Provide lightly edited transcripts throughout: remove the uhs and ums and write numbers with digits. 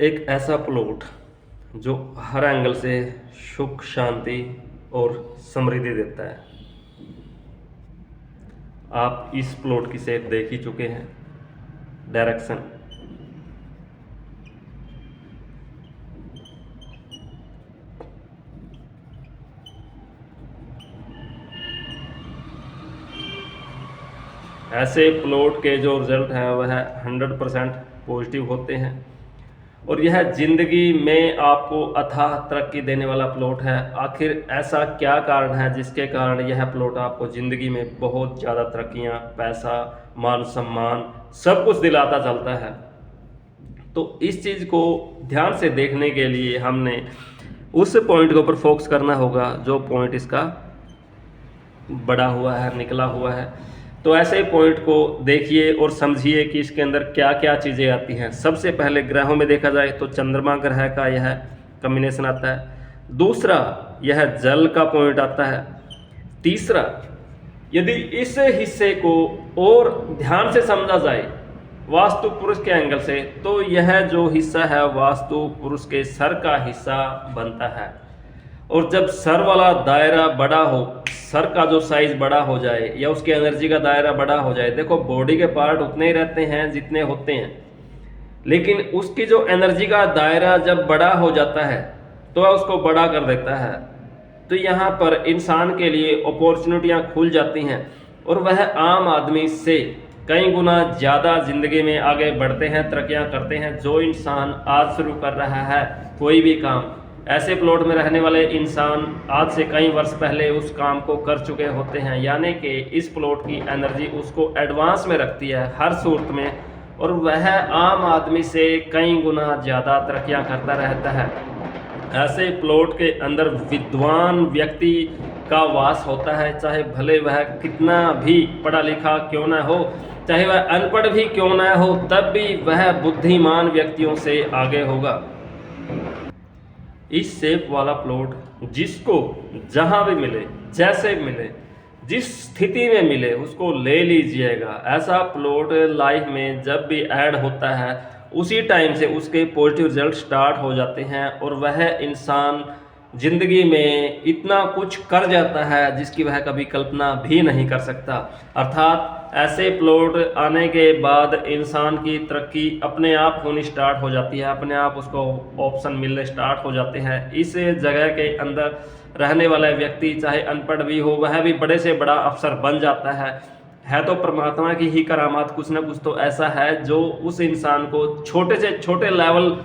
एक ऐसा प्लॉट जो हर एंगल से सुख शांति और समृद्धि देता है। आप इस प्लॉट की शेप देख ही चुके हैं। डायरेक्शन ऐसे प्लॉट के जो रिजल्ट हैं वह 100% पॉजिटिव होते हैं और यह ज़िंदगी में आपको अथाह तरक्की देने वाला प्लॉट है। आखिर ऐसा क्या कारण है जिसके कारण यह प्लॉट आपको ज़िंदगी में बहुत ज़्यादा तरक्कियां, पैसा, मान सम्मान सब कुछ दिलाता चलता है। तो इस चीज़ को ध्यान से देखने के लिए हमने उस पॉइंट के ऊपर फोकस करना होगा जो पॉइंट इसका बड़ा हुआ है, निकला हुआ है। तो ऐसे पॉइंट को देखिए और समझिए कि इसके अंदर क्या क्या चीज़ें आती हैं। सबसे पहले ग्रहों में देखा जाए तो चंद्रमा ग्रह का यह कॉम्बिनेशन आता है। दूसरा, यह जल का पॉइंट आता है। तीसरा, यदि इस हिस्से को और ध्यान से समझा जाए वास्तु पुरुष के एंगल से, तो यह जो हिस्सा है वास्तु पुरुष के सर का हिस्सा बनता है। और जब सर वाला दायरा बड़ा हो, सर का जो साइज बड़ा हो जाए या उसकी एनर्जी का दायरा बड़ा हो जाए, देखो बॉडी के पार्ट उतने ही रहते हैं जितने होते हैं, लेकिन उसकी जो एनर्जी का दायरा जब बड़ा हो जाता है तो वह उसको बड़ा कर देता है। तो यहाँ पर इंसान के लिए अपॉर्चुनिटियाँ खुल जाती हैं और वह आम आदमी से कई गुना ज़्यादा ज़िंदगी में आगे बढ़ते हैं, तरक्कियाँ करते हैं। जो इंसान आज शुरू कर रहा है कोई भी काम, ऐसे प्लॉट में रहने वाले इंसान आज से कई वर्ष पहले उस काम को कर चुके होते हैं। यानी कि इस प्लॉट की एनर्जी उसको एडवांस में रखती है हर सूरत में और वह आम आदमी से कई गुना ज़्यादा तरक्कियां करता रहता है। ऐसे प्लॉट के अंदर विद्वान व्यक्ति का वास होता है, चाहे भले वह कितना भी पढ़ा लिखा क्यों ना हो, चाहे वह अनपढ़ भी क्यों ना हो, तब भी वह बुद्धिमान व्यक्तियों से आगे होगा। इस शेप वाला प्लॉट जिसको जहां भी मिले, जैसे मिले, जिस स्थिति में मिले, उसको ले लीजिएगा। ऐसा प्लॉट लाइफ में जब भी ऐड होता है उसी टाइम से उसके पॉजिटिव रिजल्ट स्टार्ट हो जाते हैं और वह इंसान जिंदगी में इतना कुछ कर जाता है जिसकी वह कभी कल्पना भी नहीं कर सकता। अर्थात ऐसे प्लॉट आने के बाद इंसान की तरक्की अपने आप होनी स्टार्ट हो जाती है, अपने आप उसको ऑप्शन मिलने स्टार्ट हो जाते हैं। इस जगह के अंदर रहने वाला व्यक्ति चाहे अनपढ़ भी हो, वह भी बड़े से बड़ा अफसर बन जाता है तो परमात्मा की ही करामात कुछ ना कुछ तो ऐसा है जो उस इंसान को छोटे से छोटे लेवल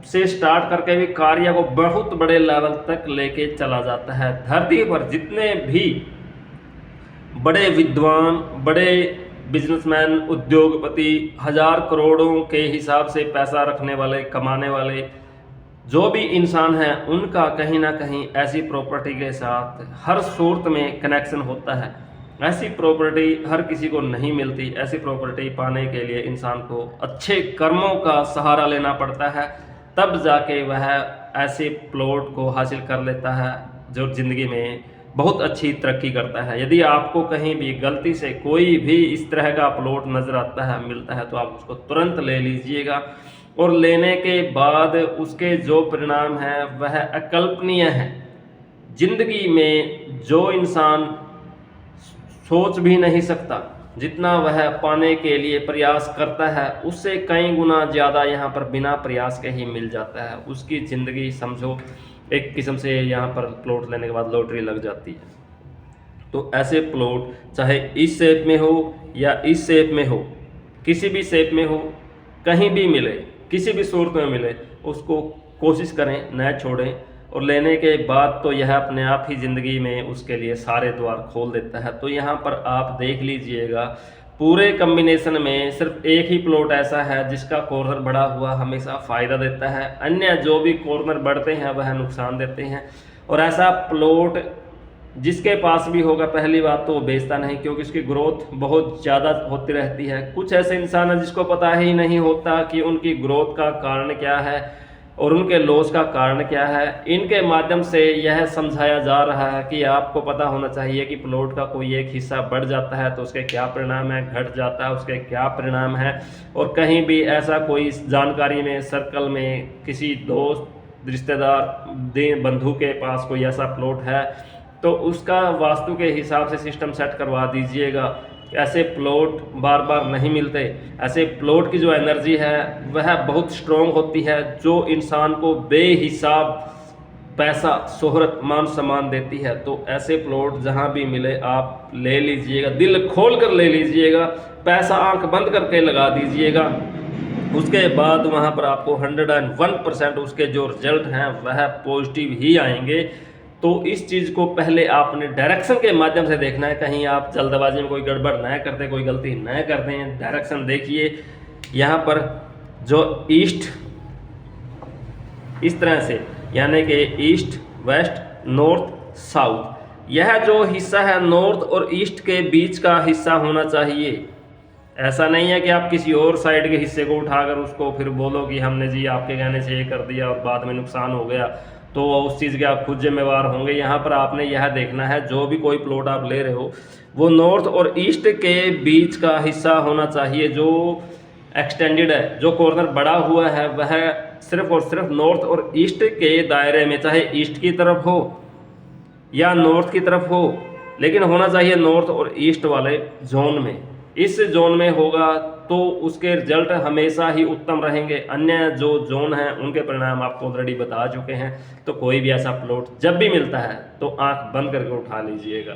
से स्टार्ट करके भी कार्य को बहुत बड़े लेवल तक लेके चला जाता है। धरती पर जितने भी बड़े विद्वान, बड़े बिजनेसमैन, उद्योगपति, हजार करोड़ों के हिसाब से पैसा रखने वाले, कमाने वाले जो भी इंसान हैं, उनका कहीं ना कहीं ऐसी प्रॉपर्टी के साथ हर सूरत में कनेक्शन होता है। ऐसी प्रॉपर्टी हर किसी को नहीं मिलती। ऐसी प्रॉपर्टी पाने के लिए इंसान को अच्छे कर्मों का सहारा लेना पड़ता है, तब जाके वह ऐसे प्लॉट को हासिल कर लेता है जो ज़िंदगी में बहुत अच्छी तरक्की करता है। यदि आपको कहीं भी गलती से कोई भी इस तरह का प्लॉट नज़र आता है, मिलता है, तो आप उसको तुरंत ले लीजिएगा और लेने के बाद उसके जो परिणाम हैं वह अकल्पनीय हैं। जिंदगी में जो इंसान सोच भी नहीं सकता, जितना वह पाने के लिए प्रयास करता है, उससे कई गुना ज़्यादा यहाँ पर बिना प्रयास के ही मिल जाता है। उसकी ज़िंदगी समझो एक किस्म से यहाँ पर प्लॉट लेने के बाद लॉटरी लग जाती है। तो ऐसे प्लॉट चाहे इस शेप में हो या इस शेप में हो, किसी भी शेप में हो, कहीं भी मिले, किसी भी सूरत में मिले, उसको कोशिश करें, न छोड़ें। और लेने के बाद तो यह अपने आप ही ज़िंदगी में उसके लिए सारे द्वार खोल देता है। तो यहाँ पर आप देख लीजिएगा, पूरे कॉम्बिनेशन में सिर्फ एक ही प्लॉट ऐसा है जिसका कॉर्नर बढ़ा हुआ हमेशा फ़ायदा देता है, अन्य जो भी कॉर्नर बढ़ते हैं वह नुकसान देते हैं। और ऐसा प्लॉट जिसके पास भी होगा, पहली बात तो वो बेचता नहीं, क्योंकि उसकी ग्रोथ बहुत ज़्यादा होती रहती है। कुछ ऐसे इंसान हैं जिसको पता ही नहीं होता कि उनकी ग्रोथ का कारण क्या है, और उनके लॉस का कारण क्या है। इनके माध्यम से यह समझाया जा रहा है कि आपको पता होना चाहिए कि प्लॉट का कोई एक हिस्सा बढ़ जाता है तो उसके क्या परिणाम है, घट जाता है उसके क्या परिणाम है। और कहीं भी ऐसा कोई जानकारी में, सर्कल में, किसी दोस्त, रिश्तेदार, बंधु के पास कोई ऐसा प्लॉट है तो उसका वास्तु के हिसाब से सिस्टम सेट करवा दीजिएगा। ऐसे प्लॉट बार बार नहीं मिलते। ऐसे प्लॉट की जो एनर्जी है वह बहुत स्ट्रॉन्ग होती है, जो इंसान को बेहिसाब पैसा, शोहरत, मान सम्मान देती है। तो ऐसे प्लॉट जहां भी मिले आप ले लीजिएगा, दिल खोल कर ले लीजिएगा, पैसा आंख बंद करके लगा दीजिएगा। उसके बाद वहाँ पर आपको 101% उसके जो रिजल्ट हैं वह पॉजिटिव ही आएंगे। तो इस चीज़ को पहले आपने डायरेक्शन के माध्यम से देखना है, कहीं आप जल्दबाजी में कोई गड़बड़ न करते, कोई गलती न कर दें। डायरेक्शन देखिए, यहाँ पर जो ईस्ट इस तरह से, यानी कि ईस्ट, वेस्ट, नॉर्थ, साउथ, यह जो हिस्सा है नॉर्थ और ईस्ट के बीच का हिस्सा होना चाहिए। ऐसा नहीं है कि आप किसी और साइड के हिस्से को उठाकर उसको फिर बोलो कि हमने जी आपके कहने से ये कर दिया और बाद में नुकसान हो गया, तो उस चीज़ के आप खुद जिम्मेवार होंगे। यहाँ पर आपने यह देखना है, जो भी कोई प्लॉट आप ले रहे हो वो नॉर्थ और ईस्ट के बीच का हिस्सा होना चाहिए। जो एक्सटेंडेड है, जो कॉर्नर बड़ा हुआ है, वह सिर्फ और सिर्फ नॉर्थ और ईस्ट के दायरे में, चाहे ईस्ट की तरफ हो या नॉर्थ की तरफ हो, लेकिन होना चाहिए नॉर्थ और ईस्ट वाले जोन में। इस जोन में होगा तो उसके रिजल्ट हमेशा ही उत्तम रहेंगे। अन्य जो जोन हैं उनके परिणाम आपको ऑलरेडी बता चुके हैं। तो कोई भी ऐसा प्लॉट जब भी मिलता है तो आंख बंद करके उठा लीजिएगा।